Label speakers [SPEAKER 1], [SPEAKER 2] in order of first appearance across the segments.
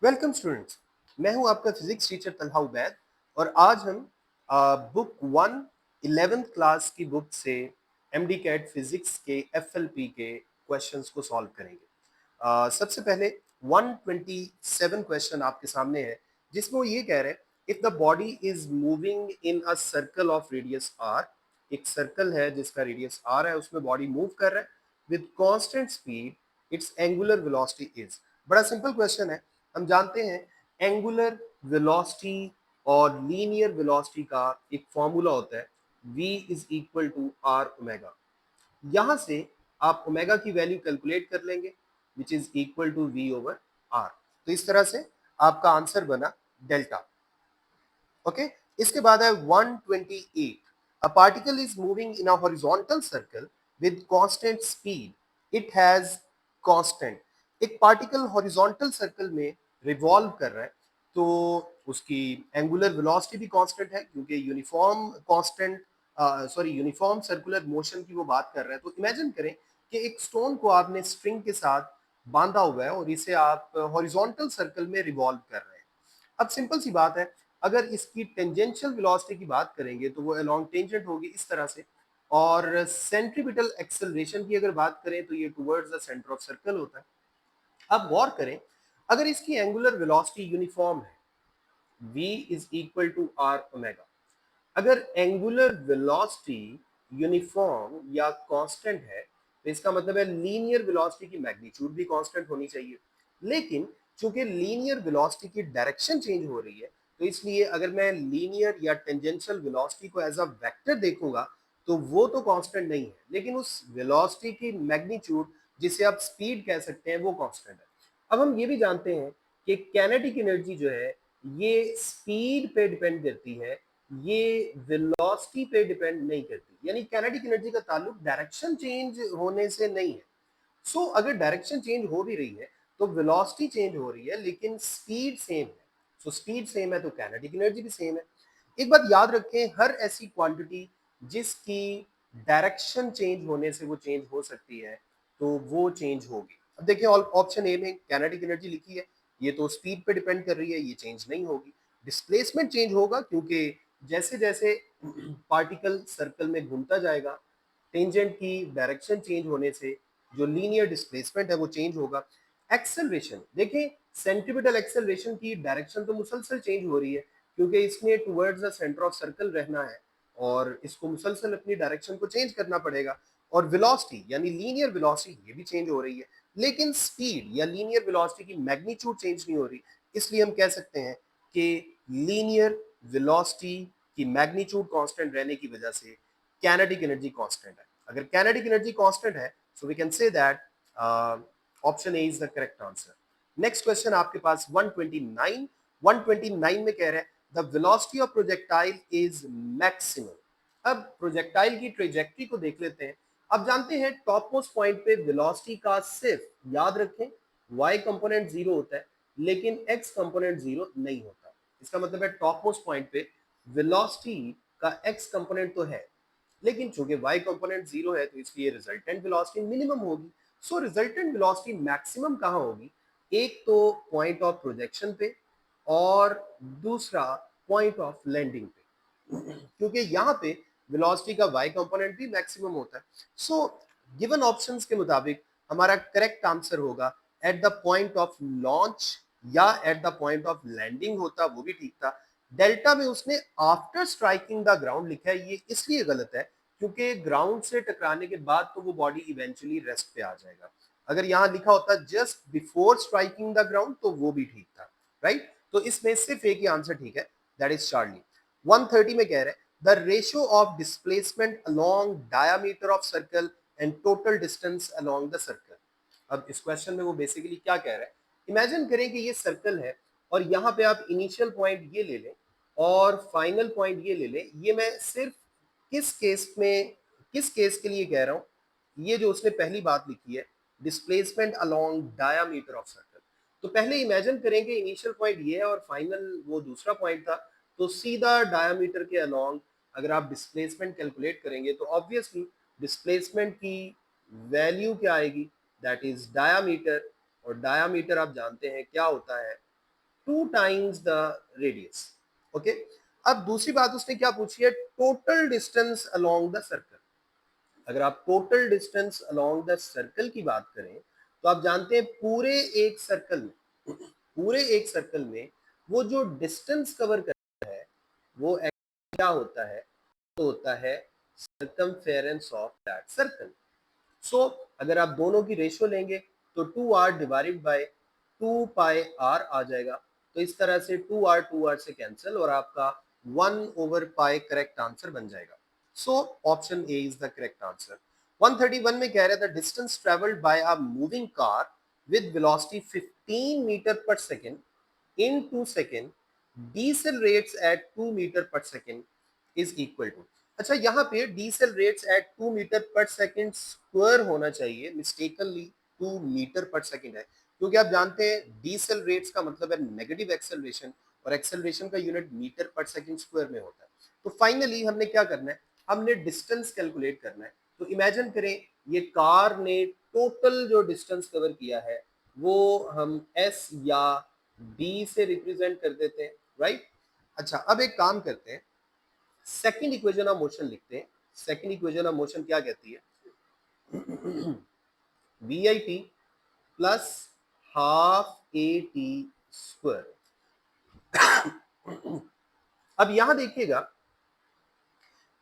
[SPEAKER 1] Welcome students. मैं हूं आपका फिजिक्स टीचर तलहा उबैद और आज हम बुक 11th क्लास की बुक से एमडी कैट फिजिक्स के एफएलपी के क्वेश्चंस को सॉल्व करेंगे। सबसे पहले 127 क्वेश्चन आपके सामने है जिसमें वो ये कह रहे हैं if the body is moving in a circle of radius R. एक सर्कल है जिसका रेडियस आर है, उसमें बॉडी मूव कर रहा है with constant speed, its angular velocity is. बड़ा सिंपल क्वेश्चन है। हम जानते हैं एंगुलर वेलोसिटी और लीनियर वेलोसिटी का एक फॉर्मूला होता है v is equal to R omega. यहां से आप ओमेगा की वैल्यू कैलकुलेट कर लेंगे which is equal to v over R. तो इस तरह से आपका आंसर बना डेल्टा। ओके, इसके बाद है 128। A particle is moving in a horizontal circle with constant speed, it has constant. एक पार्टिकल हॉरिजॉन्टल सर्कल में रिवॉल्व कर रहा है तो उसकी एंगुलर वेलोसिटी भी कांस्टेंट है क्योंकि uniform constant uniform circular motion की वो बात कर रहे हैं। तो इमेजिन करें कि एक स्टोन को आपने स्ट्रिंग के साथ बांधा हुआ है और इसे आप हॉरिजॉन्टल सर्कल में रिवॉल्व कर रहे हैं। अब सिंपल सी बात है, अगर इसकी टेंजेंशियल वेलोसिटी की बात करेंगे तो वो अलोंग टेंजेंट होगी इस तरह से, और सेंट्रीपिटल एक्सेलरेशन की अगर बात करें तो ये towards the centre of circle होता है। अब गौर करें, अगर इसकी एंगुलर वेलोसिटी यूनिफॉर्म है v is equal to R omega, अगर एंगुलर वेलोसिटी यूनिफॉर्म या कांस्टेंट है तो इसका मतलब है लीनियर वेलोसिटी की मैग्नीट्यूड भी कांस्टेंट होनी चाहिए। लेकिन चूंकि लीनियर वेलोसिटी की डायरेक्शन चेंज हो रही है तो इसलिए अगर मैं लीनियर या टेंजेंशियल वेलोसिटी को एज अ वेक्टर देखूंगा तो वो तो कांस्टेंट नहीं है, लेकिन उस वेलोसिटी की मैग्नीट्यूड जिसे आप स्पीड कह सकते हैं वो कांस्टेंट है। अब हम ये भी जानते हैं कि काइनेटिक एनर्जी जो है ये स्पीड पे डिपेंड करती है, ये वेलोसिटी पे डिपेंड नहीं करती। यानी काइनेटिक एनर्जी का ताल्लुक डायरेक्शन चेंज होने से नहीं है। सो अगर डायरेक्शन चेंज हो भी रही है तो वेलोसिटी चेंज हो रही है लेकिन स्पीड सेम है। सो स्पीड सेम है तो काइनेटिक एनर्जी भी सेम है। एक बात याद रखें, हर ऐसी क्वांटिटी जिसकी डायरेक्शन चेंज होने से वो चेंज हो सकती है तो वो चेंज होगी। अब देखिए ऑप्शन ए में काइनेटिक एनर्जी लिखी है, ये तो स्पीड पे डिपेंड कर रही है, ये चेंज नहीं होगी। डिस्प्लेसमेंट चेंज होगा क्योंकि जैसे जैसे पार्टिकल सर्कल में घूमता जाएगा टेंजेंट की डायरेक्शन चेंज होने से जो लीनियर डिस्प्लेसमेंट है वो चेंज होगा। एक्सेलरेशन देखिए, सेंट्रीपिटल एक्सेलरेशन की डायरेक्शन तो मुसलसल चेंज हो रही है क्योंकि इसने towards the centre of circle रहना है और इसको मुसलसल अपनी डायरेक्शन को चेंज करना पड़ेगा। और वेलोसिटी यानी लीनियर वेलोसिटी ये भी चेंज हो रही है, लेकिन स्पीड या लीनियर वेलोसिटी की मैग्नीट्यूड चेंज नहीं हो रही। इसलिए हम कह सकते हैं कि लीनियर वेलोसिटी की मैग्नीट्यूड कांस्टेंट रहने की वजह से काइनेटिक एनर्जी कांस्टेंट है। अगर काइनेटिक एनर्जी कांस्टेंट है so we can say that option A is the correct answer. Next question आपके पास 129। 129 में कह रहे हैं the velocity of projectile is maximum. अब प्रोजेक्टाइल की ट्रेजेक्टरी को देख लेते हैं। अब जानते हैं टॉप मोस्ट पॉइंट पे वेलोसिटी का सिर्फ याद रखें y कंपोनेंट जीरो होता है लेकिन x कंपोनेंट जीरो नहीं होता। इसका मतलब है टॉप मोस्ट पॉइंट पे वेलोसिटी का x कंपोनेंट तो है लेकिन चूंकि y कंपोनेंट जीरो है तो इसलिए रिजल्टेंट वेलोसिटी मिनिमम होगी। सो रिजल्टेंट वेलोसिटी मैक्सिमम कहां होगी? एक तो पॉइंट ऑफ प्रोजेक्शन पे और दूसरा पॉइंट ऑफ लैंडिंग पे क्योंकि यहां पे वेलोसिटी का y कंपोनेंट भी मैक्सिमम होता है। सो गिवन ऑप्शंस के मुताबिक हमारा करेक्ट आंसर होगा at the point of launch या at the point of landing होता, वो भी ठीक था। डेल्टा में उसने आफ्टर स्ट्राइकिंग द ग्राउंड लिखा है, ये इसलिए गलत है क्योंकि ग्राउंड से टकराने के बाद तो वो बॉडी इवेंचुअली रेस्ट पे आ जाएगा। अगर यहां लिखा होता just before striking the ground तो वो भी ठीक था, राइट। तो इसमें सिर्फ एक ही आंसर ठीक है, दैट इज चार्ली। 130 में कह रहे हैं the ratio of displacement along diameter of circle and total distance along the circle. अब इस क्वेश्चन में वो बेसिकली क्या कह रहा है, इमेजिन करें कि ये सर्कल है और यहाँ पे आप इनिशियल पॉइंट ये ले लें और फाइनल पॉइंट ये ले लें। ये मैं सिर्फ किस केस में, किस केस के लिए कह रहा हूँ, ये जो उसने पहली बात लिखी है displacement along diameter of circle. तो पहले इमेजिन करें कि इनिशियल पॉइंट ये है और फाइनल वो दूसरा पॉइंट था, तो सीधा डायामीटर के अलोंग अगर आप डिस्प्लेसमेंट कैलकुलेट करेंगे तो ऑब्वियसली डिस्प्लेसमेंट की वैल्यू क्या आएगी, दैट इज डायामीटर। और डायामीटर आप जानते हैं क्या होता है, 2 टाइम्स द रेडियस। ओके, अब दूसरी बात उसने क्या पूछी है, total distance along the circle. अगर आप total distance along the circle की बात करें तो आप जानते हैं पूरे एक सर्कल में वो जो डिस्टेंस कवर करता है वो क्या होता है, तो होता है सर्कमफेरेंस ऑफ दैट सर्कल। सो अगर आप दोनों की रेशियो लेंगे तो 2r डिवाइडेड बाय 2πr आ जाएगा। तो इस तरह से 2r से कैंसिल और आपका 1/π करेक्ट आंसर बन जाएगा। So option A is the correct answer. 131 में कह रहा था distance travelled by a moving car with velocity 15 metre per second in 2 second decelerates at 2 metre per second is equal to। अच्छा, यहाँ पे decelerates at 2 metre per second square होना चाहिए, mistakenly 2 metre per second है, क्योंकि आप जानते हैं decelerates का मतलब है नेगेटिव एक्सेलरेशन और एक्सेलरेशन का unit metre per second square में होता है। तो फाइनली हमने क्या करना है, हमने डिस्टेंस कैलकुलेट करना है। तो इमेजिन करें ये कार ने टोटल जो डिस्टेंस कवर किया है वो हम एस या बी से रिप्रेजेंट कर देते हैं, राइट। अच्छा, अब एक काम करते हैं, सेकंड इक्वेशन ऑफ मोशन लिखते हैं। सेकंड इक्वेशन ऑफ मोशन क्या कहती है, V I T plus half A T square. अब यहां देखिएगा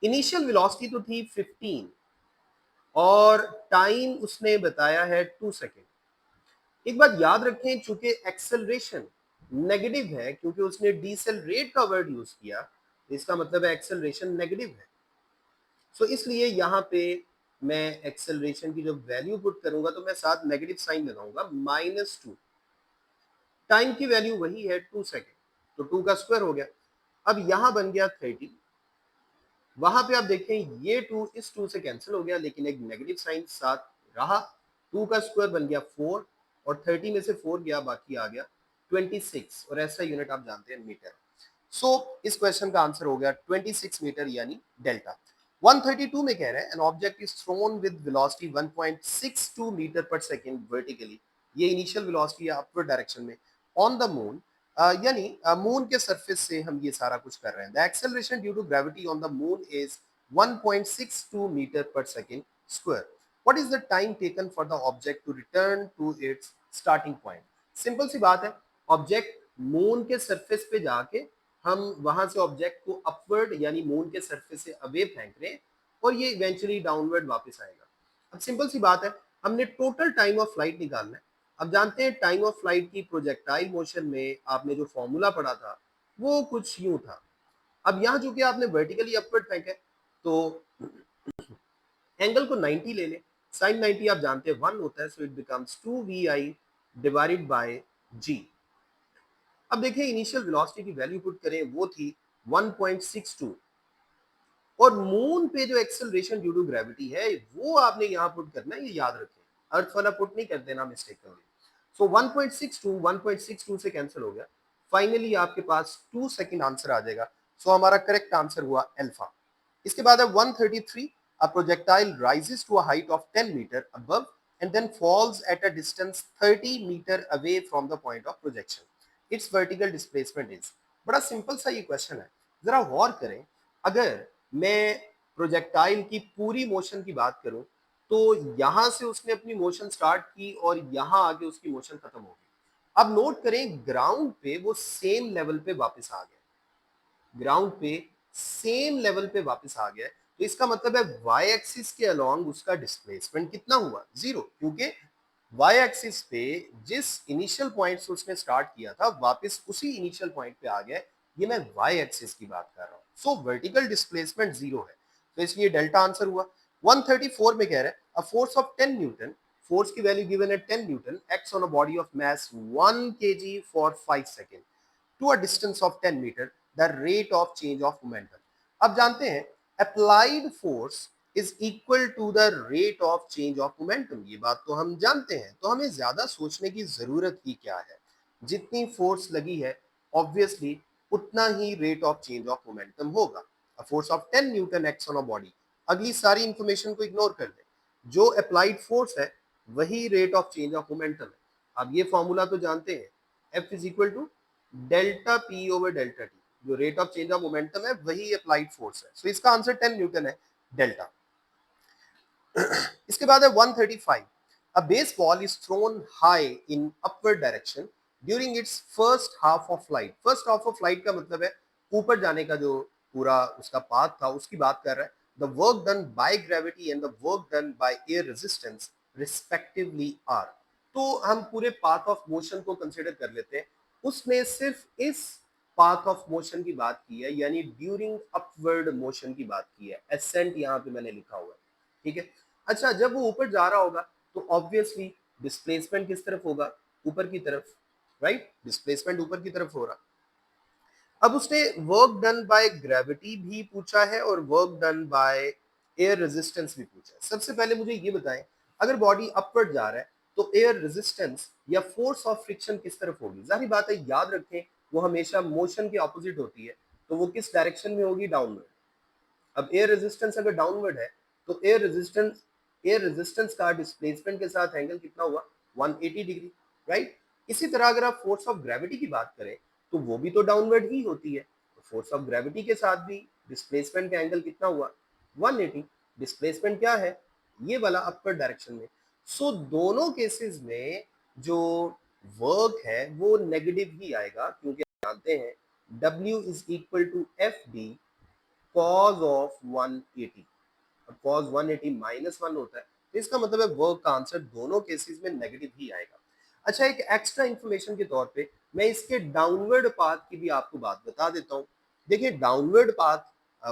[SPEAKER 1] इनिशियल वेलोसिटी तो थी 15 और टाइम उसने बताया है 2 सेकेंड। एक बात याद रखें, चूंकि एक्सेलरेशन नेगेटिव है, क्योंकि उसने डीसेलरेट का वर्ड यूज किया, इसका मतलब है एक्सेलरेशन नेगेटिव है। सो इसलिए यहाँ पे मैं एक्सेलरेशन की जब वैल्यू पुट करूंगा तो मैं साथ नेगेटिव साइन लगाऊंगा, -2। टाइम की वैल्यू वही है 2 सेकेंड, तो 2 का स्क्वायर हो गया। अब यहाँ बन गया 30। वहां पे आप देखें ये 2 इस 2 से कैंसिल हो गया, लेकिन एक नेगेटिव साइन साथ रहा। 2 का स्क्वायर बन गया 4 और 30 में से 4 गया, बाकी आ गया 26 और ऐसा यूनिट आप जानते हैं मीटर। सो इस क्वेश्चन का आंसर हो गया 26 मीटर यानी डेल्टा। 132 में कह रहे हैं an object is thrown with velocity 1.62 metre per second vertically. ये इनिशियल वेलोसिटी है अपवर्ड डायरेक्शन में, ऑन द मून, यानी मून के सरफेस से हम ये सारा कुछ कर रहे हैं। The acceleration due to gravity on the moon is 1.62 metre per second square. What is the time taken for the object to return to its starting point. Simple सी बात है, ऑब्जेक्ट मून के सरफेस पे जाके हम वहां से object को अपवर्ड यानी मून के सरफेस से अवे फेंक रहे हैं और ये इवेंचुअली डाउनवर्ड वापस आएगा। अब सिंपल सी बात है, हमने टोटल टाइम ऑफ फ्लाइट निकालना है। अब जानते हैं टाइम ऑफ फ्लाइट की प्रोजेक्टाइल मोशन में आपने जो फॉर्मूला पढ़ा था वो कुछ यूं था। अब यहाँ जो कि आपने वर्टिकली अपवर्ड फेंका है तो एंगल को 90 ले लें। साइन 90 आप जानते हैं 1 होता है, सो it becomes 2vi divided by g। अब देखिए इनिशियल वेलोसिटी की वैल्यू पुट करें, वो थी 1.62 और मून पे जो एक्सेलरेशन ड्यू टू ग्रेविटी है वो आपने यहाँ पुट करना है, ये याद रखें, अर्थ वाला पुट नहीं कर देना मिस्टेकनली। सो 1.62 से कैंसिल हो गया, फाइनली आपके पास 2 सेकंड आंसर आ जाएगा। सो हमारा करेक्ट आंसर हुआ अल्फा। इसके बाद है 133, a projectile rises to a height of 10 meter above and then falls at a distance 30 meter away from the point of projection. Its vertical displacement is। बड़ा simple सा ये question है, जरा गौर करें। अगर मैं प्रोजेक्टाइल की पूरी मोशन की बात करूं तो यहां से उसने अपनी मोशन स्टार्ट की और यहां आके उसकी मोशन खत्म हो गई। अब नोट करें ग्राउंड पे वो सेम लेवल पे वापस आ गया, ग्राउंड पे सेम लेवल पे वापस आ गया है, तो इसका मतलब है वाई एक्सिस के अलोंग उसका डिस्प्लेसमेंट कितना हुआ, जीरो, क्योंकि वाई एक्सिस पे जिस इनिशियल पॉइंट से उसने स्टार्ट किया था वापस उसी इनिशियल पॉइंट पे आ गया। ये मैं वाई एक्सिस की बात कर रहा हूँ। सो वर्टिकल डिस्प्लेसमेंट जीरो है, तो इसलिए डेल्टा आंसर हुआ। 134 में कह रहा है a force of 10 newton, force की वैल्यू गिवन है 10 newton, acts on a body of mass 1 kg for 5 second to a distance of 10 metre, the rate of change of momentum. अब जानते हैं applied force is equal to the rate of change of momentum, ये बात तो हम जानते हैं, तो हमें ज्यादा सोचने की जरूरत ही क्या है। जितनी फोर्स लगी है ऑब्वियसली उतना ही rate of change of momentum होगा। A force of 10 newton acts on a body, अगली सारी इंफॉर्मेशन को इग्नोर कर दें, जो अप्लाइड फोर्स है वही rate of change of momentum है। अब ये फॉर्मूला तो जानते हैं, F is equal to delta P over delta T, जो rate of change of momentum है वही अप्लाइड फोर्स है। सो इसका आंसर 10 न्यूटन है, डेल्टा। इसके बाद है 135। अ baseball is throne high in upward direction during its first half of flight. First half of flight का मतलब है ऊपर जाने का जो पूरा उसका पाथ था उसकी बात कर रहा है। The work done by gravity and the work done by air resistance respectively are. तो हम पूरे पाथ ऑफ मोशन को कंसिडर कर लेते हैं, उसमें सिर्फ इस पाथ ऑफ मोशन की बात की है, यानी ड्यूरिंग अपवर्ड मोशन की बात की है। एसेंट यहाँ पे मैंने लिखा हुआ है, ठीक है। अच्छा, जब वो ऊपर जा रहा होगा तो ऑब्वियसली डिस्प्लेसमेंट किस तरफ होगा, ऊपर की तरफ, राइट। डिस्प्लेसमेंट ऊपर की तरफ हो रहा। अब उसने वर्क डन बाय ग्रेविटी भी पूछा है और work done by air resistance भी पूछा है। सबसे पहले मुझे ये बताएं, अगर बॉडी अपवर्ड जा रहा है तो एयर रेजिस्टेंस या फोर्स ऑफ फ्रिक्शन किस तरफ होगी। जाहिर बात है, याद रखें वो हमेशा मोशन के ऑपोजिट होती है, तो वो किस डायरेक्शन में होगी, डाउनवर्ड। अब एयर रेजिस्टेंस अगर डाउनवर्ड है तो एयर रेजिस्टेंस का डिस्प्लेसमेंट के साथ एंगल कितना हुआ, 180 डिग्री, राइट। इसी तरह अगर आप फोर्स ऑफ ग्रेविटी की बात करें तो वो भी तो डाउनवर्ड ही होती है, तो फोर्स ऑफ ग्रेविटी के साथ भी डिस्प्लेसमेंट का एंगल कितना हुआ, 180। डिस्प्लेसमेंट क्या है, ये वाला अपवर्ड डायरेक्शन में। सो दोनों केसेस में जो वर्क है वो नेगेटिव ही आएगा, क्योंकि आप जानते हैं W is equal to F D cos of 180, और cos 180 -1 होता है, तो इसका मतलब है वर्क का आंसर दोनों केसेस में नेगेटिव ही आएगा। अच्छा, एक एक्स्ट्रा इंफॉर्मेशन के तौर पे मैं इसके डाउनवर्ड पाथ की भी आपको बात बता देता हूँ। देखिए डाउनवर्ड पाथ,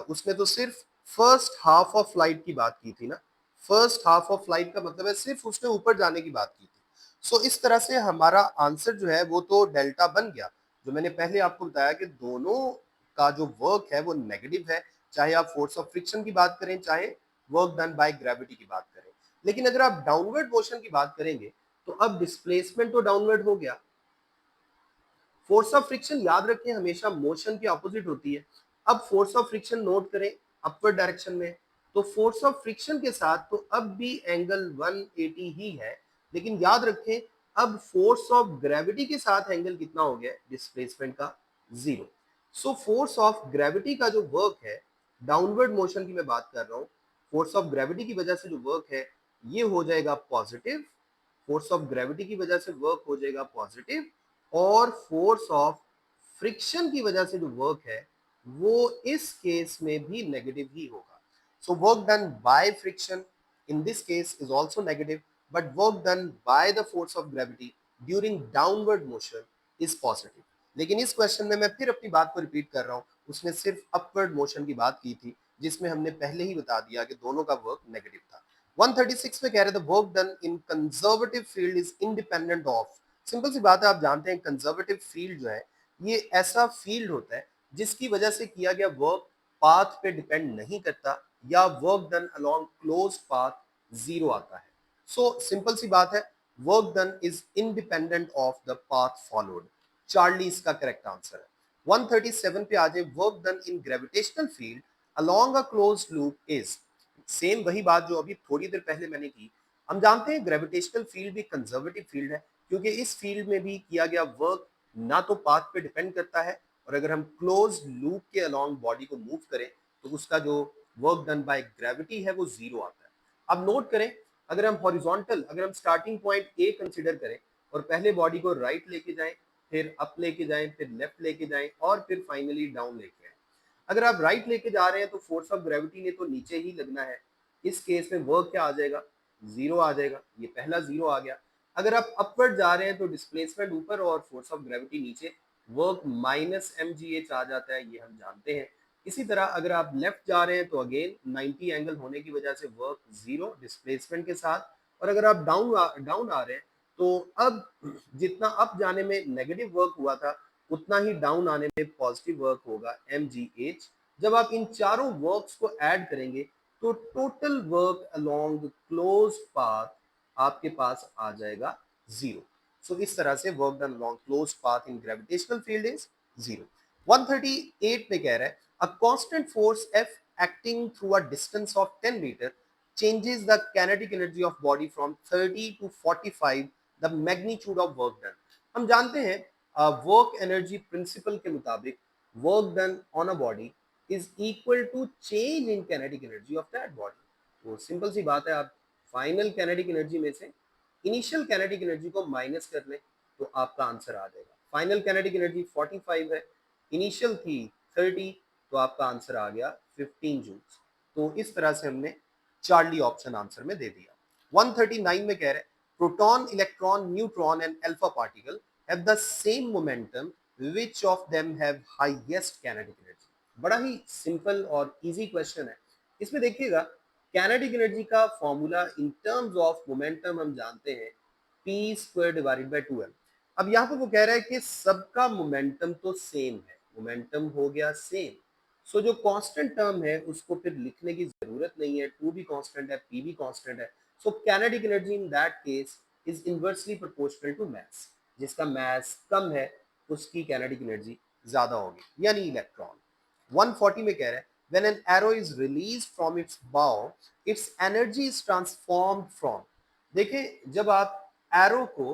[SPEAKER 1] उसमें तो सिर्फ फर्स्ट हाफ ऑफ फ्लाइट की बात की थी ना। फर्स्ट हाफ ऑफ फ्लाइट का मतलब है सिर्फ उसने ऊपर जाने की बात की थी। सो इस तरह से हमारा आंसर जो है वो तो डेल्टा बन गया। जो मैंने पहले आपको बताया कि दोनों का जो वर्क है वो नेगेटिव है, चाहे आप फोर्स ऑफ फ्रिक्शन की बात करें, चाहे वर्क डन बाय ग्रेविटी की बात करें। लेकिन अगर आप डाउनवर्ड मोशन की बात करेंगे तो अब डिस्प्लेसमेंट तो डाउनवर्ड हो गया। फोर्स ऑफ फ्रिक्शन याद रखें हमेशा मोशन की ऑपोजिट होती है। अब फोर्स ऑफ फ्रिक्शन नोट करें अपवर्ड डायरेक्शन में, तो फोर्स ऑफ फ्रिक्शन के साथ तो अब भी एंगल 180 ही है, लेकिन याद रखें अब फोर्स ऑफ ग्रेविटी के साथ एंगल कितना हो गया, डिस्प्लेसमेंट का 0। सो फोर्स ऑफ ग्रेविटी का जो वर्क है, डाउनवर्ड मोशन की मैं बात कर रहा हूं, फोर्स ऑफ ग्रेविटी की वजह से जो वर्क है ये हो जाएगा पॉजिटिव। फोर्स ऑफ ग्रेविटी की वजह से वर्क हो जाएगा पॉजिटिव, और फोर्स ऑफ फ्रिक्शन की वजह से जो वर्क है वो इस केस में भी नेगेटिव ही होगा। So work done by friction in this case is also negative, but work done by the force of gravity during downward motion is positive. लेकिन इस क्वेश्चन में मैं फिर अपनी बात को रिपीट कर रहा हूं, उसने सिर्फ अपवर्ड मोशन की बात की थी, जिसमें हमने पहले ही बता दिया कि दोनों का वर्क नेगेटिव था। 136 में कह रहे थे work done in conservative field is independent of. Simple सी बात है, आप जानते हैं कंजर्वेटिव फील्ड जो है ये ऐसा फील्ड होता है जिसकी वजह से किया गया वर्क पाथ पे डिपेंड नहीं करता, या work done along close path 0 आता है। सो सिंपल सी बात है, work done is independent of the path followed. Charlie इसका करेक्ट आंसर है। 137 पे आ जाए, work done in gravitational field along a close loop is. Same वही बात जो अभी थोड़ी देर पहले मैंने की। हम जानते हैं ग्रेविटेशनल फील्ड भी कंजर्वेटिव फील्ड है, क्योंकि इस फील्ड में भी किया गया वर्क ना तो पाथ पे डिपेंड करता है, और अगर हम क्लोज लूप के अलोंग बॉडी को मूव करें तो उसका जो वर्क डन बाय ग्रेविटी है वो 0 आता है। अब नोट करें, अगर हम हॉरिजॉन्टल, अगर हम स्टार्टिंग पॉइंट ए कंसिडर करें और पहले बॉडी को राइट लेके जाएं, फिर अप लेके जाएं, फिर लेफ्ट लेके जाएं, और फिर फाइनली डाउन लेके आए। अगर आप राइट लेके जा रहे हैं तो फोर्स ऑफ ग्रेविटी ने तो नीचे ही लगना है। इस केस में वर्क क्या आ जाएगा, 0 आ जाएगा। ये पहला 0 आ गया। अगर आप अपवर्ड जा रहे हैं तो डिस्प्लेसमेंट ऊपर और फोर्स ऑफ ग्रेविटी नीचे, वर्क -mgh आ जाता है, ये हम जानते हैं। इसी तरह अगर आप लेफ्ट जा रहे हैं तो अगेन 90 एंगल होने की वजह से वर्क 0 डिस्प्लेसमेंट के साथ, और अगर आप डाउन आ रहे हैं तो अब जितना अप जाने में नेगेटिव वर्क हुआ था उतना ही डाउन आने में पॉजिटिव वर्क होगा, mgh। जब आप इन चारों वर्क्स को ऐड करेंगे तो total work along close path आपके पास आ जाएगा 0। सो इस तरह से work done along close path in gravitational field is 0। 138 में कह रहा है a constant force F acting through a distance of 10 meter changes the kinetic energy of body from 30 to 45 the magnitude of work done। हम जानते हैं work energy principle के मुताबिक work done on a body is equal to change in kinetic energy of that body. तो simple सी बात है, आप फाइनल काइनेटिक एनर्जी में से इनिशियल काइनेटिक एनर्जी को माइनस कर लें तो आपका आंसर आ जाएगा। फाइनल काइनेटिक एनर्जी 45 है, इनिशियल थी 30, तो आपका आंसर आ गया 15 जूल्स। तो इस तरह से हमने चार्ली ऑप्शन आंसर में दे दिया। 139 में कह रहे हैं proton, electron, neutron and alpha particle have the same momentum, which of them have highest kinetic energy। बड़ा ही सिंपल और इजी क्वेश्चन है। इसमें देखिएगा काइनेटिक एनर्जी का formula in terms of momentum हम जानते हैं p square divided by 2m। अब यहाँ पर वो कह रहा है कि सबका मोमेंटम तो सेम है, मोमेंटम हो गया सेम, सो जो कांस्टेंट टर्म है उसको फिर लिखने की जरूरत नहीं है, 2 भी कांस्टेंट है, p भी कांस्टेंट है। So kinetic energy in that case is inversely proportional to mass, जिसका मास कम है उसकी काइनेटिक एनर्जी ज्यादा होगी, यानी इलेक्ट्रॉन। 140 में कह रहा है when an arrow is released from its bow its energy is transformed from। देखिए जब आप एरो को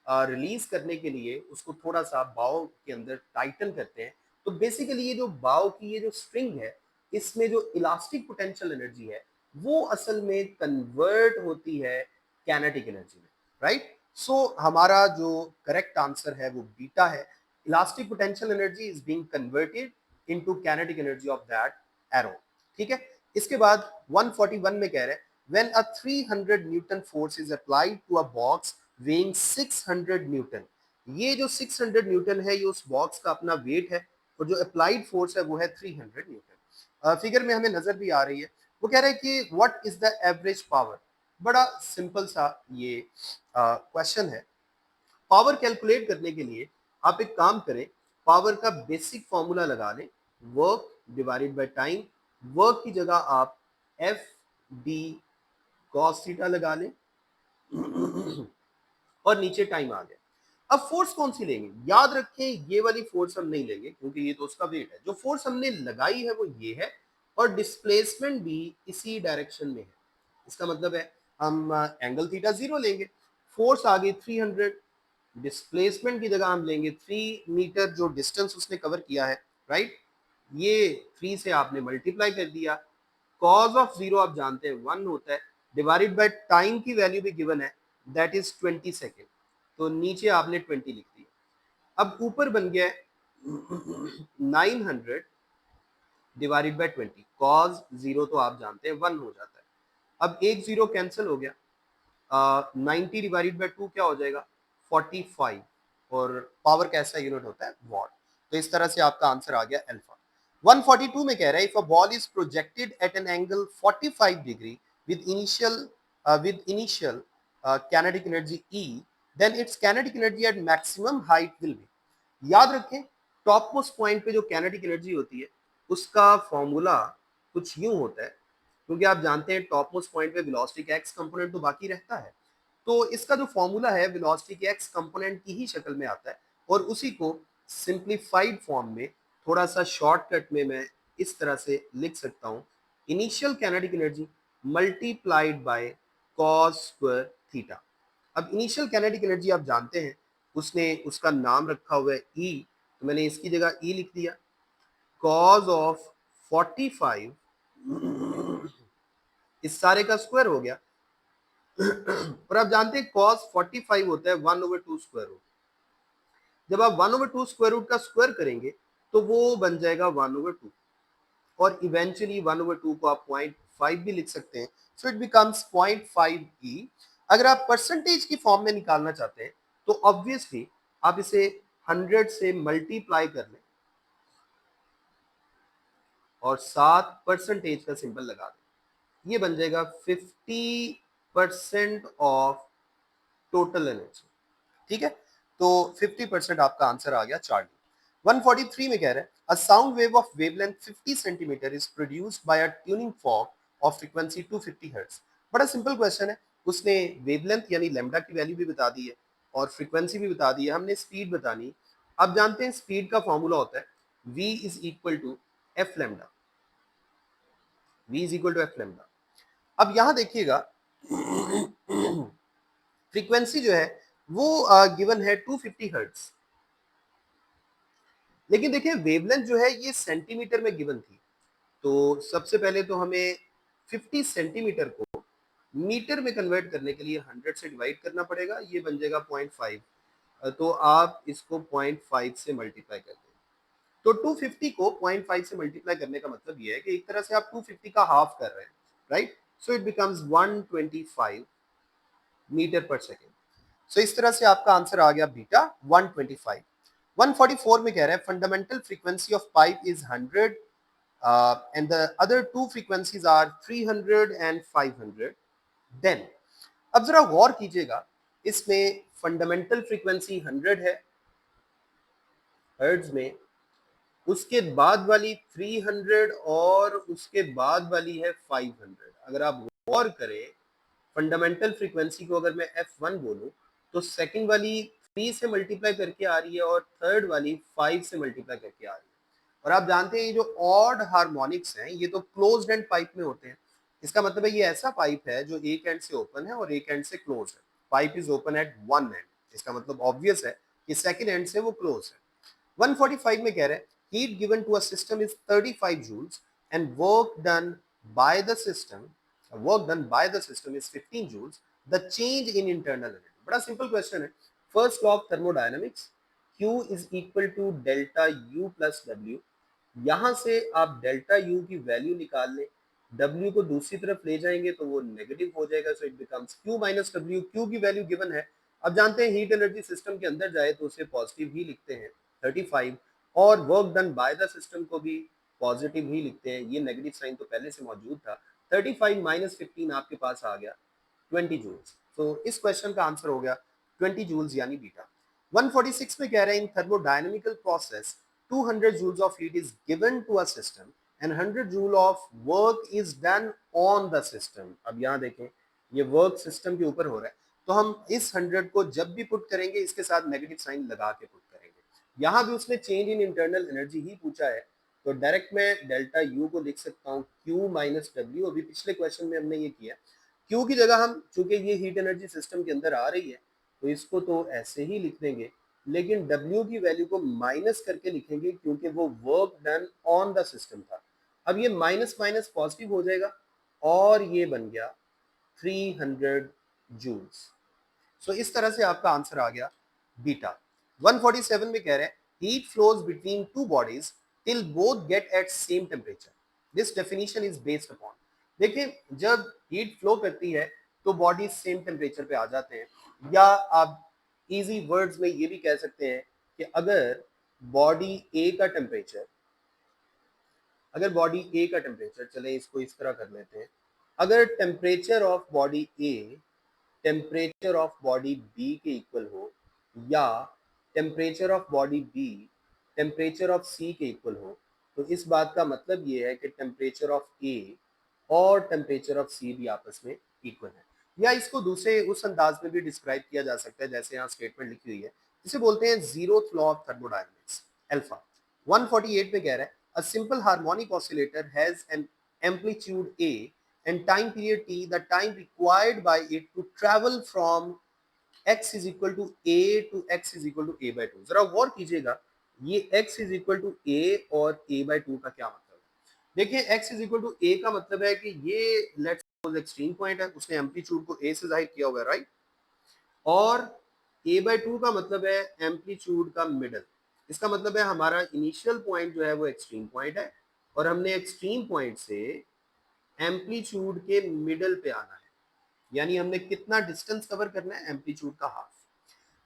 [SPEAKER 1] रिलीज करने के लिए उसको थोड़ा सा बाव के अंदर टाइटन करते हैं, तो बेसिकली ये जो बाव की ये जो स्ट्रिंग है इसमें जो इलास्टिक पोटेंशियल एनर्जी है वो असल में कन्वर्ट होती है काइनेटिक एनर्जी में, राइट। सो हमारा जो करेक्ट आंसर है वो बीटा है। Elastic potential energy is being converted into kinetic energy of that arrow. ठीक है। इसके बाद 141 में कह रहे हैं when a 300 Newton force is applied to a box weighing 600 Newton. ये जो 600 न्यूटन है ये उस बॉक्स का अपना वेट है और जो अप्लाइड फोर्स है वो है 300 न्यूटन। फिगर में हमें नजर भी आ रही है। वो कह रहे हैं कि what is the average power. बड़ा सिंपल सा ये क्वेश्चन है। पावर कैलकुलेट करने के लिए आप एक काम करें, पावर का बेसिक फॉर्मूला लगा लें, work divided by time. Work की जगह आप एफ डी कॉस थीटा लगा लें और नीचे टाइम आ गया। अब फोर्स कौन सी लेंगे, याद रखें ये वाली फोर्स हम नहीं लेंगे क्योंकि ये तो उसका वेट है। जो फोर्स हमने लगाई है वो ये है और डिस्प्लेसमेंट भी इसी डायरेक्शन में है। इसका मतलब है हम एंगल थीटा 0 लेंगे। फोर्स आ गई 300, डिस्प्लेसमेंट की जगह हम लेंगे 3 मीटर जो डिस्टेंस उसने कवर किया है, राइट। ये 3 से आपने मल्टीप्लाई कर दिया, कॉज ऑफ 0 आप जानते हैं 1 होता है, डिवाइडेड बाय टाइम की वैल्यू भी गिवन है दैट इज 20 सेकेंड, तो नीचे आपने 20 लिख दिया। अब ऊपर बन गया है 900 डिवाइडेड बाय 20, कॉज 0 तो आप जानते हैं 1 हो जाता है। अब एक 0 कैंसिल हो गया, 90 डिवाइडेड बाय 2 क्या हो जाएगा 45, और पावर कैसा यूनिट होता है वॉट। तो इस तरह से आपका आंसर आ गया अल्फा। 142 में कह रहा है if a ball is projected at an angle 45 degree with initial kinetic energy E, then its kinetic energy at maximum height will be. याद रखें टॉप मोस्ट पॉइंट पे जो काइनेटिक एनर्जी होती है उसका फॉर्मूला कुछ यूं होता है, क्योंकि आप जानते हैं टॉप मोस्ट पॉइंट पे वेलोसिटी का एक्स कंपोनेंट तो बाकी रहता है, तो इसका जो फॉर्मूला है वेलोसिटी के एक्स कंपोनेंट की ही शक्ल में आता है और उसी को सिंप्लीफाइड फॉर्म में थोड़ा सा शॉर्टकट में मैं इस तरह से लिख सकता हूं, initial kinetic energy multiplied by cos square theta. अब इनिशियल काइनेटिक एनर्जी आप जानते हैं उसने उसका नाम रखा हुआ है E, तो मैंने इसकी जगह E लिख दिया, कॉज ऑफ 45 इस सारे का स्क्वायर हो गया और आप जानते हैं cos 45 होता है 1/2 स्क्वायर रूट। जब आप 1/2 स्क्वायर रूट का स्क्वायर करेंगे तो वो बन जाएगा 1/2 और इवेंचुअली 1/2 को आप 0.5 भी लिख सकते हैं, सो इट बिकम्स 0.5 ई। अगर आप परसेंटेज की फॉर्म में निकालना चाहते हैं तो ऑब्वियसली आप इसे 100 से मल्टीप्लाई कर लें और साथ परसेंटेज का सिंबल लगा दें, ये बन जाएगा 50% ऑफ टोटल एनर्जी। ठीक है, तो 50% आपका आंसर आ गया चार्ली। 143 में कह रहे हैं a sound wave of wavelength 50 centimetre is produced by a tuning fork of frequency 250 hertz. बड़ा सिंपल क्वेश्चन है, उसने वेवलेंथ यानी लैम्डा की वैल्यू भी बता दी है और फ्रीक्वेंसी भी बता दी है, हमने स्पीड बतानी। अब जानते हैं स्पीड का फॉर्मूला होता है v is equal to F lambda, v is equal to F lambda. अब यहां देखिएगा फ्रीक्वेंसी जो है वो गिवन है 250 हर्ट्ज, लेकिन देखिए वेवलेंथ जो है ये सेंटीमीटर में गिवन थी, तो सबसे पहले तो हमें 50 सेंटीमीटर को मीटर में कन्वर्ट करने के लिए 100 से डिवाइड करना पड़ेगा, ये बन जाएगा 0.5। तो आप इसको 0.5 से मल्टीप्लाई कर दें, तो 250 को 0.5 से मल्टीप्लाई करने का मतलब ये है कि एक तरह से आप 250 का हाफ कर रहे हैं, right? So it becomes 125 metre per second. So इस तरह से आपका आंसर आ गया बीटा 125। 144 में कह रहा है fundamental frequency of pipe is 100 and the other two frequencies are 300 and 500। Then अब जरा गौर कीजिएगा, इसमें फंडामेंटल फ्रीक्वेंसी 100 है हर्ट्ज में, उसके बाद वाली 300 और उसके बाद वाली है 500। अगर आप गौर करें फंडामेंटल फ्रीक्वेंसी को अगर मैं F1 बोलूं तो सेकंड वाली 3 से मल्टीप्लाई करके आ रही है और थर्ड वाली 5 से मल्टीप्लाई करके आ रही है। और आप जानते हैं ये जो ऑड हार्मोनिक्स हैं ये तो क्लोज्ड एंड पाइप में होते हैं। इसका मतलब है ये ऐसा पाइप है जो एक एंड से ओपन है और एक एंड से क्लोज है। Pipe is open at one and, इसका मतलब ऑब्वियस है कि सेकंड एंड से वो क्लोज है। 145 में कह रहे हैं heat given to a system is 35 joules and work done by the system is 15 joules. The change in internal energy, बड़ा सिंपल क्वेश्चन है। First law of thermodynamics, Q is equal to delta U plus W। यहां से आप delta U की value निकाल लें, W को दूसरी तरफ ले जाएंगे तो वो नेगेटिव हो जाएगा, सो it becomes Q minus W। Q की वैल्यू गिवन है, अब जानते हैं हीट एनर्जी सिस्टम के अंदर जाए तो उसे पॉजिटिव ही लिखते हैं 35, और work done by the system को भी पॉजिटिव ही लिखते हैं, ये नेगेटिव साइन तो पहले से मौजूद था। 35 माइनस 15 आपके पास आ गया 20 जूल्स। तो इस क्वेश्चन का आंसर हो गया 20 जूल्स यानी बीटा। 146 में कह रहे हैं इन thermodynamical process 200 joules of heat is given to a system and 100 joule of work is done on the system। अब यहाँ देखें ये वर्क सिस्टम के ऊपर हो रहा है, तो हम इस 100 को जब भी पुट करेंगे इसके साथ नेगेटिव साइन लगा के पुट करेंगे। यहाँ भी उसने चेंज इन इंटरनल एनर्जी ही पूछा है, तो डायरेक्ट मैं डेल्टा यू को लिख सकता हूँ Q माइनस डब्ल्यू। अभी पिछले क्वेश्चन में हमने ये किया, Q की जगह हम चूंकि ये हीट एनर्जी सिस्टम के अंदर आ रही है तो इसको तो ऐसे ही लिख देंगे, लेकिन W की वैल्यू को माइनस करके लिखेंगे क्योंकि वो work done on the system था। अब ये माइनस माइनस पॉजिटिव हो जाएगा और ये बन गया 300 जूल्स। सो इस तरह से आपका आंसर आ गया बीटा। 147 में कह रहे हैं heat flows between two bodies till both get at same temperature, this definition is based upon. देखिए जब हीट फ्लो करती है तो बॉडी सेम टेम्परेचर पे आ जाते हैं, या आप इजी वर्ड्स में ये भी कह सकते हैं कि अगर बॉडी ए का टेम्परेचर चले इसको इस तरह कर लेते हैं, अगर temperature of body A temperature of body B के इक्वल हो, या temperature of body B temperature of C के इक्वल हो, तो इस बात का मतलब ये है कि टेम्परेचर ऑफ ए और टेम्परेचर ऑफ सी भी आपस में इक्वल है। या इसको दूसरे उस अंदाज में भी डिस्क्राइब किया जा सकता है जैसे यहाँ स्टेटमेंट लिखी हुई है, जिसे बोलते हैं zeroth law of thermodynamics alpha. 148 में कह रहा है a simple harmonic oscillator has an amplitude A and time period t, the time required by it to travel from x is equal to a to x is equal to a by 2। जरा गौर कीजिएगा ये x is equal to a और a by 2 का क्या मतलब है। देखिए x is equal to a का मतलब है कि ये लेट्स सपोज एक्सट्रीम पॉइंट है, उसने एम्पलीट्यूड को a से जाहिर किया हुआ है, राइट? और a by 2 का मतलब है एम्पलीट्यूड का मिडल। इसका मतलब है हमारा इनिशियल पॉइंट जो है वो एक्सट्रीम पॉइंट है और हमने एक्सट्रीम पॉइंट से एम्पलीट्यूड के मिडल पे आना है, यानी हमने कितना डिस्टेंस कवर करना है, एम्पलीट्यूड का हाफ।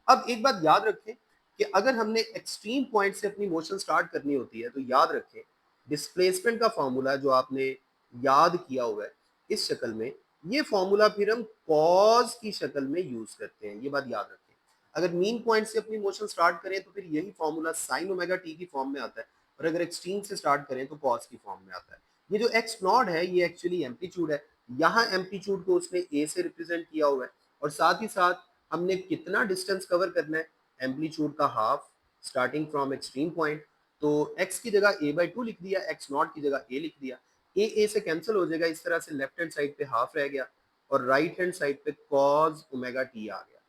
[SPEAKER 1] अब एक बात याद रखें कि अगर हमने एक्सट्रीम पॉइंट से अपनी मोशन स्टार्ट करनी होती है तो याद रखें डिस्प्लेसमेंट का फॉर्मूला जो आपने याद किया हुआ है इस शक्ल में, ये फॉर्मूला फिर हम कॉज की शक्ल में यूज करते हैं, ये बात याद रखें। अगर मीन पॉइंट से अपनी मोशन स्टार्ट करें तो फिर यही फॉर्मूला साइन ओमेगा टी की फॉर्म में आता है, और अगर एक्सट्रीम से स्टार्ट करें तो कॉस की फॉर्म में आता है। ये जो एक्स नॉट है ये एक्चुअली एम्पलीट्यूड है, यहाँ एम्पलीट्यूड को उसने ए से रिप्रेजेंट किया हुआ है, और साथ ही साथ हमने कितना डिस्टेंस कवर करना है, एम्पलीट्यूड का half starting from extreme point. तो x की जगह a बाई 2 लिख दिया, x नॉट की जगह a लिख दिया, a से कैंसिल हो जाएगा, इस तरह से लेफ्ट हैंड साइड पे हाफ रह गया और राइट हैंड साइड पे cos ओमेगा t आ गया।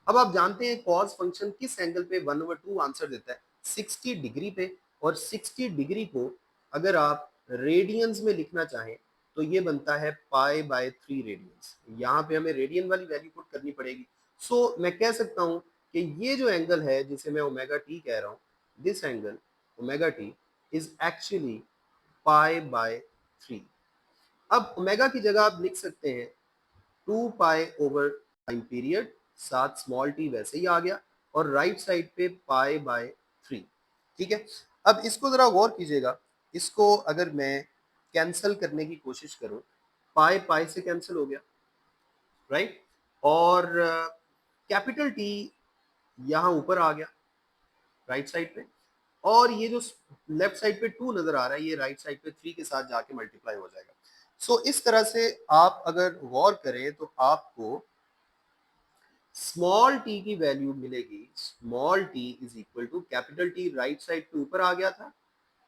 [SPEAKER 1] अब आप जानते हैं cos फंक्शन किस एंगल पे 1/2 आंसर देता है, 60 डिग्री पे, और 60 डिग्री को अगर आप रेडियंस में लिखना चाहें तो ये बनता है पाई बाय 3 रेडियंस। यहाँ पे हमें रेडियन वाली वैल्यू पुट करनी पड़ेगी। सो मैं कह सकता हूँ कि ये जो एंगल है जिसे मैं ओमेगा टी कह रहा हूँ, this angle omega T is actually pi by 3। अब ओमेगा की जगह आप लिख सकते हैं 2 पाई ओवर टाइम पीरियड, साथ स्मॉल टी वैसे ही आ गया, और राइट साइड पे पाई बाय 3। ठीक है, अब इसको जरा गौर कीजिएगा। इसको अगर मैं कैंसिल करने की कोशिश करूं, पाई पाई से कैंसिल हो गया, राइट, और कैपिटल टी यहाँ ऊपर आ गया राइट साइड पे, और ये जो लेफ्ट साइड पे 2 नजर आ रहा है ये राइट साइड पे 3 के साथ जाके मल्टीप्लाई हो जाएगा। सो इस तरह से आप अगर गौर करें तो आपको स्मॉल टी की वैल्यू मिलेगी, small T is equal to capital T right side पे ऊपर आ गया था,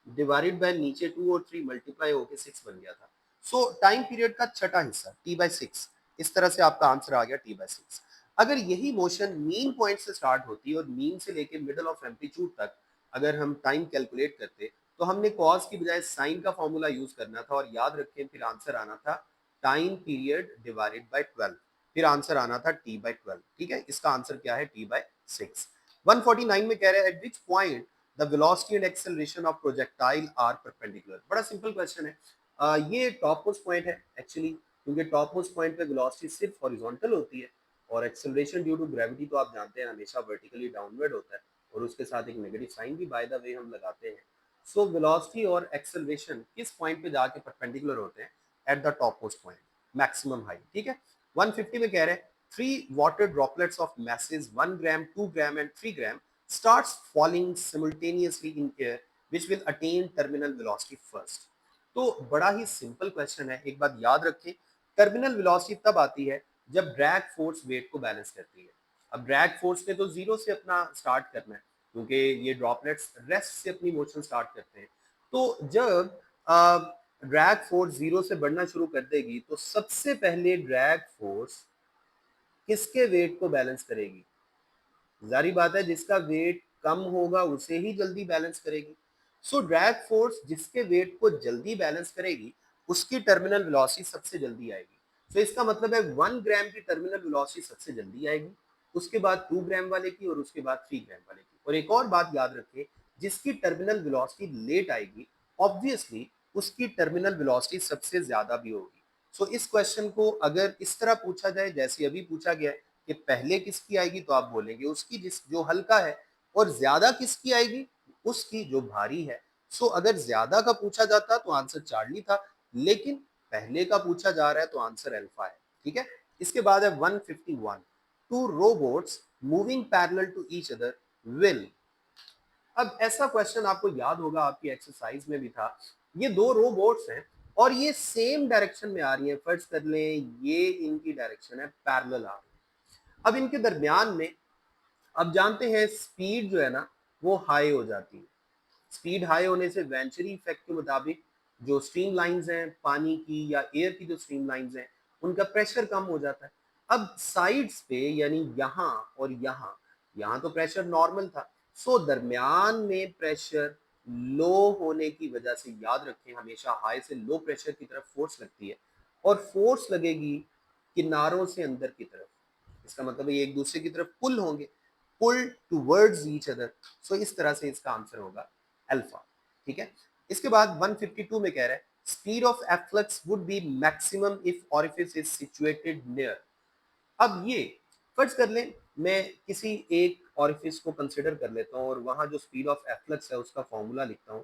[SPEAKER 1] डिवाइडेड बाय नीचे 2 और 3 मल्टीप्लाई होके 6 बन गया था। सो टाइम पीरियड का छठा हिस्सा t/6, इस तरह से आपका आंसर आ गया t/6। अगर यही मोशन मीन पॉइंट से स्टार्ट होती और मीन से लेके मिडल ऑफ एम्पलीट्यूड तक अगर हम टाइम कैलकुलेट करते तो हमने कॉस की बजाय साइन का फॉर्मूला यूज करना था, और याद रखें फिर आंसर आना था टाइम पीरियड डिवाइडेड बाय 12, फिर आंसर आना था t/12। ठीक है, इसका आंसर क्या है t/6। 149 में कह रहे हैं at which point the velocity and acceleration of projectile are perpendicular. बड़ा सिंपल क्वेश्चन है। ये टॉप मोस्ट पॉइंट है एक्चुअली, क्योंकि टॉप मोस्ट पॉइंट पे वेलोसिटी सिर्फ हॉरिजॉन्टल होती है, और एक्सेलरेशन ड्यू टू ग्रेविटी तो आप जानते हैं हमेशा वर्टिकली डाउनवर्ड होता है, और उसके साथ एक नेगेटिव साइन भी बाय द वे हम लगाते हैं। सो वेलोसिटी और एक्सेलरेशन किस पॉइंट पे जाके परपेंडिकुलर होते हैं? At the top most point, maximum height. ठीक है, 150 में कह रहे हैं 3 water droplets of masses 1 gram, 2 gram and 3 gram starts falling simultaneously in air which will attain terminal velocity first। तो बड़ा ही सिंपल क्वेश्चन है, एक बात याद रखें, टर्मिनल वेलोसिटी तब आती है जब ड्रैग फोर्स वेट को बैलेंस करती है। अब ड्रैग फोर्स ने तो जीरो से अपना स्टार्ट करना है, क्योंकि ये ड्रॉपलेट्स रेस्ट से अपनी मोशन स्टार्ट करते हैं। तो जब ड्रैग फोर्स जीरो से बढ़ना शुरू कर देगी तो सबसे पहले ड्रैग फोर्स किसके वेट को बैलेंस करेगी? जारी बात है जिसका वेट कम होगा उसे ही जल्दी बैलेंस करेगी। सो ड्रैग फोर्स जिसके वेट को जल्दी बैलेंस करेगी उसकी टर्मिनल वेलोसिटी सबसे जल्दी आएगी। तो इसका मतलब है 1 ग्राम की टर्मिनल वेलोसिटी सबसे जल्दी आएगी, उसके बाद 2 ग्राम वाले की, और उसके बाद 3 ग्राम वाले की। और एक और बात याद रखें, जिसकी टर्मिनल वेलोसिटी लेट आएगी ऑब्वियसली उसकी टर्मिनल वेलोसिटी सबसे ज्यादा भी होगी। सो इस क्वेश्चन को अगर इस तरह पूछा जाए जैसे अभी पूछा गया है कि पहले किसकी आएगी, तो आप बोलेंगे उसकी जिस जो हल्का है, और ज्यादा किसकी आएगी? उसकी जो भारी है। सो अगर ज्यादा का पूछा जाता तो आंसर चार्ली था, लेकिन पहले का पूछा जा रहा है तो आंसर अल्फा है। ठीक है, इसके बाद है 151, two robots moving parallel to each other will. अब ऐसा क्वेश्चन आपको याद होगा आपकी एक्सरसाइज में भी था। ये दो रोबोट्स हैं और ये सेम डायरेक्शन में आ रही हैं। फर्ज कर लें ये इनकी डायरेक्शन है, पैरेलल आ रही है। अब इनके दरमियान में, अब जानते हैं स्पीड जो है ना वो हाई हो जाती है। स्पीड हाई होने से वेंचुरी इफेक्ट के मुताबिक जो स्ट्रीम लाइंस हैं पानी की या एयर की, जो स्ट्रीम लाइंस हैं उनका प्रेशर कम हो जाता है। अब साइड्स पे यानी यहाँ और यहाँ, यहाँ तो प्रेशर नॉर्मल था, सो दरमियान में प्रेशर लो होने की वजह से, याद रखें हमेशा हाई से लो प्रेशर की तरफ फोर्स लगती है, और फोर्स लगेगी किनारों से अंदर की तरफ। इसका मतलब ये एक दूसरे की तरफ पुल होंगे, पुल टूवर्ड्स ईच अदर। सो इस तरह से इसका आंसर होगा अल्फा। ठीक है, इसके बाद 152 में कह रहा है speed of efflux would be maximum if orifice is situated near. अब ये फर्ज कर लें मैं किसी एक ऑरिफिस को कंसिडर कर लेता हूँ और वहां जो स्पीड ऑफ एफ्लक्स है उसका फॉर्मूला लिखता हूँ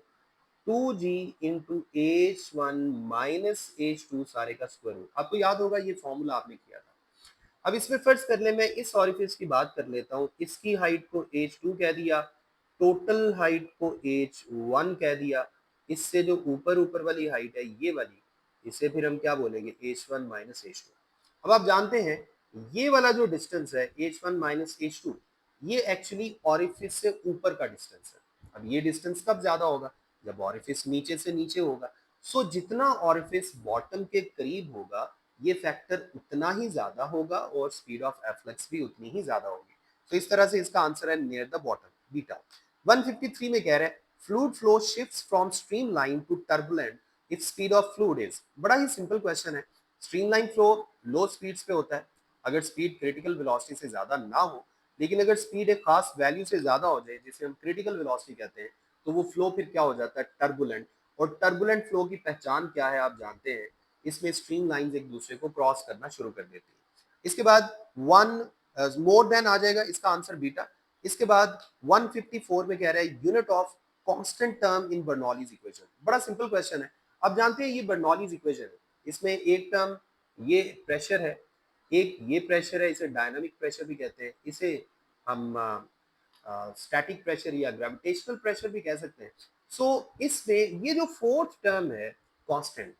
[SPEAKER 1] 2g into H one minus H two सारे का स्क्वायर रूट। आपको याद होगा ये फॉर्मूला आपने किया था। अब इसमें फर्ज कर ले मैं इस ऑरिफिस की बात कर लेता हूँ, इसकी हाइट को h2 कह दिया, टोटल हाइट को h1 कह दिया, इससे जो ऊपर ऊपर वाली हाइट है ये वाली, इसे फिर हम क्या बोलेंगे h1 माइनस h2। अब आप जानते हैं ये वाला जो डिस्टेंस है h1 माइनस h2 ये एक्चुअली ऑरिफिस से ऊपर का डिस्टेंस है। अब ये डिस्टेंस कब ज्यादा होगा? जब ऑरिफिस नीचे से नीचे होगा। सो जितना ऑरिफिस बॉटम के करीब होगा ये फैक्टर उतना ही ज्यादा होगा और स्पीड ऑफ एफ्लक्स भी उतनी ही ज्यादा होगी। तो इस तरह से इसका आंसर है नियर द बॉटम, बीटा। 153 में कह रहा है fluid flow shifts from streamline to turbulent if speed of fluid is. बड़ा ही सिंपल क्वेश्चन है। स्ट्रीमलाइन फ्लो लो स्पीड्स पे होता है अगर स्पीड क्रिटिकल वेलोसिटी से ज्यादा ना हो, लेकिन अगर स्पीड एक खास वैल्यू से ज्यादा हो जाए जिसे हम क्रिटिकल वेलोसिटी कहते हैं, तो वो फ्लो फिर क्या हो जाता है, टर्बुलेंट। और टर्बुलेंट फ्लो की पहचान क्या है आप जानते हैं, इसमें स्ट्रीम लाइंस एक दूसरे को क्रॉस करना शुरू कर देती है। इसके बाद वन मोर देन आ जाएगा, इसका आंसर बीटा। इसके बाद 154 में कह रहा है unit of constant term in Bernoulli's equation. बड़ा सिंपल क्वेश्चन है। आप जानते हैं ये बर्नौलीज इक्वेशन है, इसमें एक टर्म ये प्रेशर है, एक ये प्रेशर है, इसे डायनामिक प्रेशर भी कहते हैं, इसे हम स्टैटिक प्रेशर या ग्रेविटेशनल प्रेशर भी कह सकते हैं। सो इसमें ये जो फोर्थ टर्म है कांस्टेंट,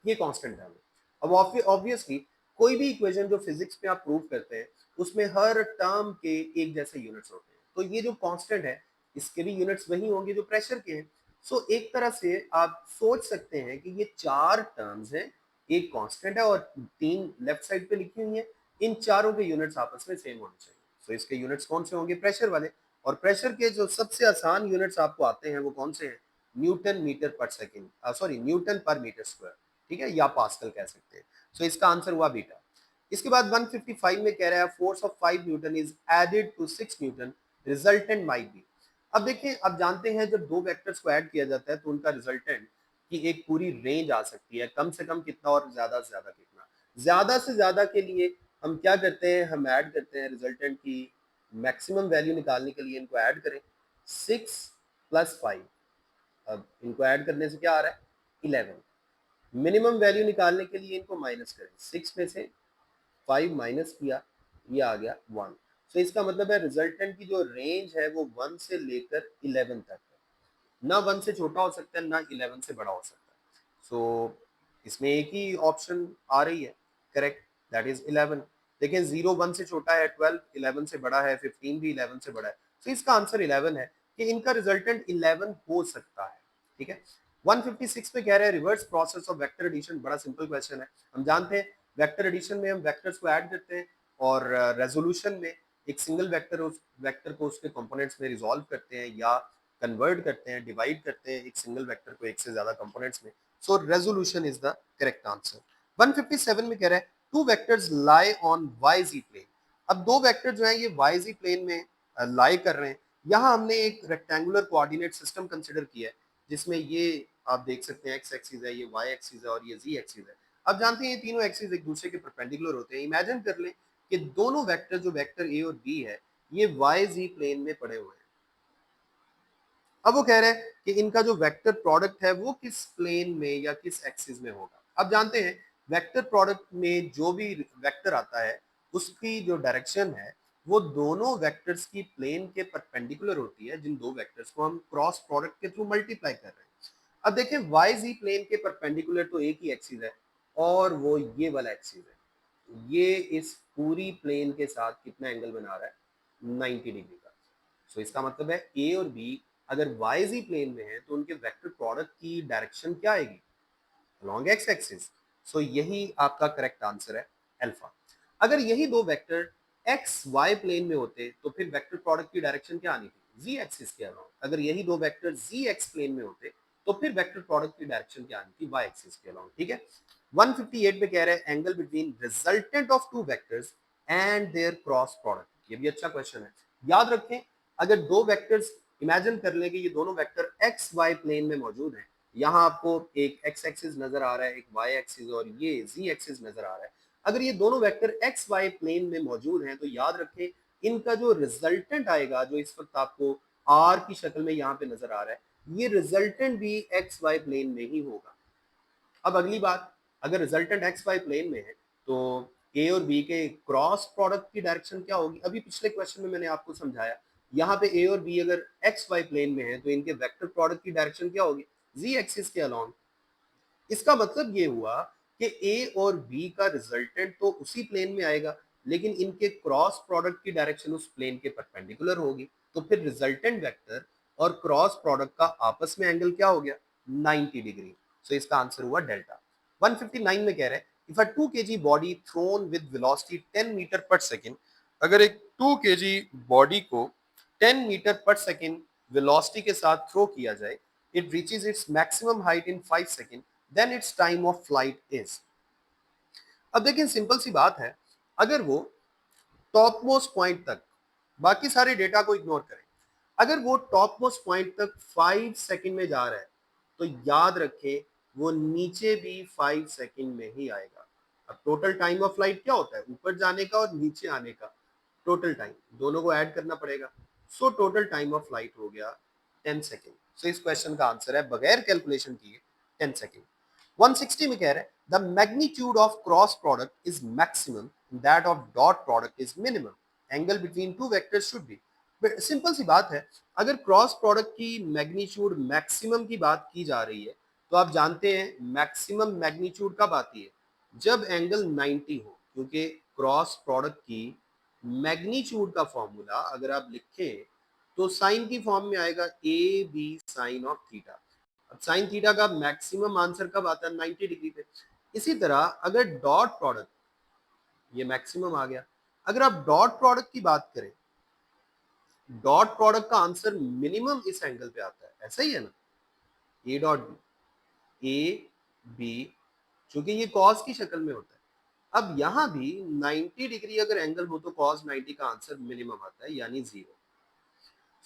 [SPEAKER 1] ये कांस्टेंट टर्म है। अब ऑब्वियसली कोई भी इक्वेशन जो फिजिक्स में आप प्रूव करते हैं उसमें हर टर्म के एक जैसे यूनिट्स होते हैं, तो ये जो कांस्टेंट है इसके भी यूनिट्स वही होंगे जो प्रेशर के हैं। सो एक तरह से आप सोच सकते हैं कि ये चार टर्म्स हैं, एक कांस्टेंट है और तीन लेफ्ट साइड पे लिखी हुई है, इन चारों के यूनिट्स आपस में सेम होने चाहिए। सो इसके यूनिट्स कौन से होंगे, प्रेशर वाले। और प्रेशर के जो सबसे आसान यूनिट्स आपको आते हैं वो कौन से हैं, Newton metre per second, sorry Newton पर मीटर स्क्वायर, ठीक है, या पास्कल कह सकते हैं। सो इसका आंसर हुआ बीटा। इसके बाद 155 में कह रहा है force of 5 newton is added to 6 newton, resultant might be. अब देखिए, अब जानते हैं जब दो वेक्टर्स को ऐड किया जाता है तो उनका रिजल्टेंट की एक पूरी रेंज आ सकती है, कम से कम कितना और ज्यादा से ज्यादा कितना। ज्यादा से ज्यादा के लिए हम क्या करते हैं, हम ऐड करते हैं रिजल्टेंट की मैक्सिमम वैल्यू निकालने के लिए इनको ऐड करें, 6 प्लस 5। अब इनको ऐड करने से क्या आ रहा है, 11। मिनिमम वैल्यू निकालने के लिए इनको माइनस करें, 6 में से 5 माइनस किया, ये आ गया 1। सो इसका मतलब है रिजल्टेंट की जो रेंज है वो 1 से लेकर 11 तक है, ना 1 से छोटा हो सकता है ना 11 से बड़ा हो सकता है। सो इसमें एक ही ऑप्शन आ रही है करेक्ट, दैट इज 11। देखें 0 1 से छोटा है, 12 11 से बड़ा है, 15 भी 11 से बड़ा है। सो इसका आंसर 11 है कि इनका रिजल्टेंट 11 हो सकता है, ठीक है। 156 पे कह रहे हैं reverse process of vector addition. बड़ा सिंपल क्वेश्चन है। हम जानते हैं वेक्टर एडिशन में हम वेक्टर्स को ऐड करते हैं और रेजोल्यूशन में एक सिंगल वेक्टर उस वेक्टर को उसके कंपोनेंट्स में रिजॉल्व करते हैं या कन्वर्ट करते हैं, डिवाइड करते हैं एक सिंगल वेक्टर को एक से ज्यादा कंपोनेंट्स में। So resolution is the correct answer. 157 में कह रहा है two vectors lie on Y Z plane. अब दो वेक्टर जो है ये वाई जी प्लेन में लाई कर रहे हैं। यहाँ हमने एक रेक्टेंगुलर कोऑर्डिनेट सिस्टम कंसिडर किया है जिसमें ये आप देख सकते हैं एक्स एक्सिस है, ये वाई एक्सिस है और ये जी एक्सिस है। अब जानते हैं ये तीनों एक्सिस एक दूसरे के परपेंडिकुलर होते हैं। इमेजिन कर लें कि दोनों वेक्टर जो वेक्टर ए और बी है ये वाई जी प्लेन में पड़े हुए हैं। अब वो कह रहे हैं कि इनका जो वेक्टर प्रोडक्ट है वो किस प्लेन में या किस एक्सिस में होगा। अब जानते हैं वेक्टर प्रोडक्ट में जो भी वेक्टर आता है उसकी जो डायरेक्शन है वो दोनों वेक्टर्स की प्लेन के परपेंडिकुलर होती है, जिन दो वेक्टर्स को हम क्रॉस प्रोडक्ट के थ्रू मल्टीप्लाई कर रहे हैं। अब देखें वाई जी प्लेन के परपेंडिकुलर तो एक ही एक्सिस है और वो ये वाला एक्सिस है। ये इस पूरी प्लेन के साथ कितना एंगल बना रहा है, 90 डिग्री का। सो इसका मतलब है ए और बी अगर वाई जी प्लेन में है तो उनके वेक्टर प्रोडक्ट की डायरेक्शन क्या आएगी, along x एक्सिस। सो यही आपका करेक्ट आंसर है अल्फा। अगर यही दो वेक्टर एक्स वाई प्लेन में होते तो फिर वेक्टर प्रोडक्ट की डायरेक्शन क्या आनी थी, जी एक्सिस के अलॉन्ग। अगर यही दो वेक्टर जी एक्स प्लेन में होते तो फिर वेक्टर प्रोडक्ट की डायरेक्शन क्या आनी थी, वाई एक्सिस के अलॉन्ग, ठीक है। 158 में कह रहे हैं angle between resultant of two vectors and their cross product. ये भी अच्छा क्वेश्चन है। याद रखें अगर दो वेक्टर्स इमेजिन कर लें कि ये दोनों वेक्टर एक्स वाई प्लेन में मौजूद हैं, यहाँ आपको एक एक्स एक्सिस नजर आ रहा है, एक वाई एक्सिस और ये जी एक्सिस नजर आ रहा है। अगर ये दोनों वेक्टर एक्स वाई प्लेन में मौजूद हैं तो याद रखें इनका जो रिजल्टेंट आएगा, जो इस वक्त आपको आर की शक्ल में यहाँ पे नजर आ रहा है, ये रिजल्टेंट भी एक्स वाई प्लेन में ही होगा। अब अगली बात, अगर रिजल्टेंट एक्स वाई प्लेन में है तो ए और बी के क्रॉस प्रोडक्ट की डायरेक्शन क्या होगी। अभी पिछले क्वेश्चन में मैंने आपको समझाया, यहाँ पे ए और बी अगर एक्स वाई प्लेन में है तो इनके वेक्टर प्रोडक्ट की डायरेक्शन क्या होगी, जी एक्सिस के अलॉन्ग। इसका मतलब ये हुआ कि ए और बी का रिजल्टेंट तो उसी प्लेन में आएगा लेकिन इनके क्रॉस प्रोडक्ट की डायरेक्शन उस प्लेन के परपेंडिकुलर होगी। तो फिर रिजल्टेंट वेक्टर और क्रॉस प्रोडक्ट का आपस में एंगल क्या हो गया, 90 डिग्री। सो इसका आंसर हुआ डेल्टा। 159 में कह रहे हैं if a 2 kg body thrown with velocity 10 metre per second, अगर एक 2 kg बॉडी को 10 मीटर पर सेकेंड वेलोसिटी के साथ थ्रो किया जाए, it reaches its maximum height in 5 second, then its time of flight is. अब देखिए सिंपल सी बात है, अगर वो टॉप मोस्ट पॉइंट तक, बाकी सारे डेटा को इग्नोर करें, अगर वो टॉप मोस्ट पॉइंट तक 5 सेकंड में जा रहा है तो याद रखें वो नीचे भी 5 सेकंड में ही आएगा। अब टोटल टाइम ऑफ फ्लाइट क्या होता है? ऊपर जाने का और नीचे आने का टोटल टाइम, दोनों को ऐड करना पड़ेगा। So total time of flight हो गया 10 सेकंड। सो इस क्वेश्चन का आंसर है बगैर कैलकुलेशन किए 10 सेकंड। 160 में कह रहे हैं the magnitude of cross product is maximum, that of dot product is minimum, angle between two vectors should be. Simple सी बात है, अगर क्रॉस प्रोडक्ट की मैग्नीट्यूड मैक्सिमम की बात की जा रही है तो आप जानते हैं मैक्सिमम मैग्नीट्यूड कब आती है? जब एंगल 90 हो, क्योंकि क्रॉस प्रोडक्ट की मैग्नीट्यूड का फॉर्मूला अगर आप लिखें तो साइन की फॉर्म में आएगा A B sine of theta. अब साइन थीटा का मैक्सिमम आंसर कब आता है? 90 डिग्री पे। इसी तरह अगर डॉट प्रोडक्ट, ये मैक्सिमम आ गया, अगर आप डॉट प्रोडक्ट की बात करें, डॉट प्रोडक्ट का आंसर मिनिमम इस एंगल पे आता है, ऐसा ही है ना, A dot B, A B, क्योंकि ये कॉस की शक्ल में होता है। अब यहां भी 90 डिग्री अगर एंगल हो तो cos 90 का आंसर मिनिमम आता है, यानी 0।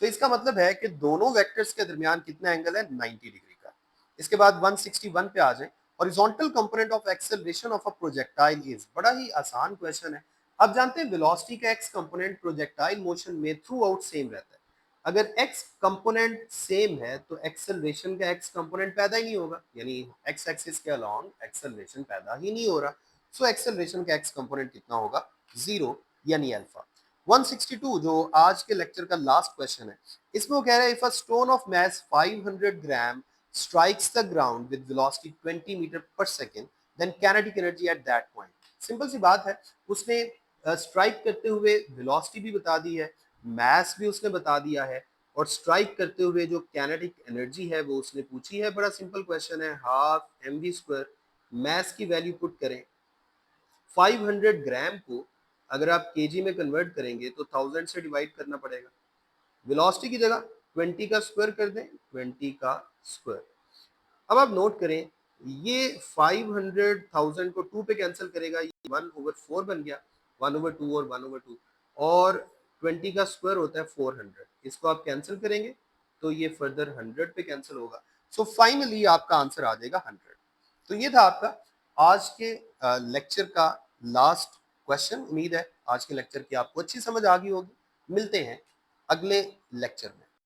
[SPEAKER 1] तो इसका मतलब है कि दोनों वेक्टर्स के दरमियान कितना एंगल है? 90 डिग्री का। इसके बाद 161 पे आ जाए, horizontal component of acceleration of a projectile is. बड़ा ही आसान क्वेश्चन है। अब जानते हैं वेलोसिटी का एक्स कंपोनेंट प्रोजेक्टाइल मोशन में थ्रू आउट सेम रहता है। अगर एक्स कंपोनेंट सेम है तो एक्सेलरेशन का एक्स कंपोनेंट पैदा ही नहीं होगा, यानी एक्स एक्सिस के अलोंग एक्सेलरेशन पैदा ही नहीं हो रहा। सो एक्सेलरेशन का एक्स कंपोनेंट कितना होगा? 0, यानी अल्फा। 162 जो आज के लेक्चर का लास्ट क्वेश्चन है, इसमें वो कह रहा है if a stone of mass 500 gram strikes the ground with velocity 20 metre per second, then kinetic energy at that point. Simple सी बात है, उसने स्ट्राइक करते हुए वेलोसिटी भी बता दी है, मास भी उसने बता दिया है, और स्ट्राइक करते हुए जो काइनेटिक एनर्जी है वो उसने पूछी है। बड़ा सिंपल क्वेश्चन है, हाफ mv स्क्वायर, मास की वैल्यू पुट करें, 500 ग्राम को अगर आप केजी में कन्वर्ट करेंगे तो 1000 से डिवाइड करना पड़ेगा। वेलोसिटी की जगह 20 का स्क्वायर कर दें, 20 का स्क्वायर। अब आप नोट करें, ये 500,000 को 2 पे कैंसिल करेगा, ये 1/4 बन गया, 1/2 और 1/2, और 20 का स्क्वायर होता है 400, इसको आप कैंसिल करेंगे तो ये फर्दर 100 पे कैंसिल होगा। सो फाइनली आपका आंसर आ जाएगा 100। तो ये था आपका आज के लेक्चर का लास्ट क्वेश्चन। उम्मीद है आज के लेक्चर की आपको अच्छी समझ आ गई होगी। मिलते हैं अगले लेक्चर में।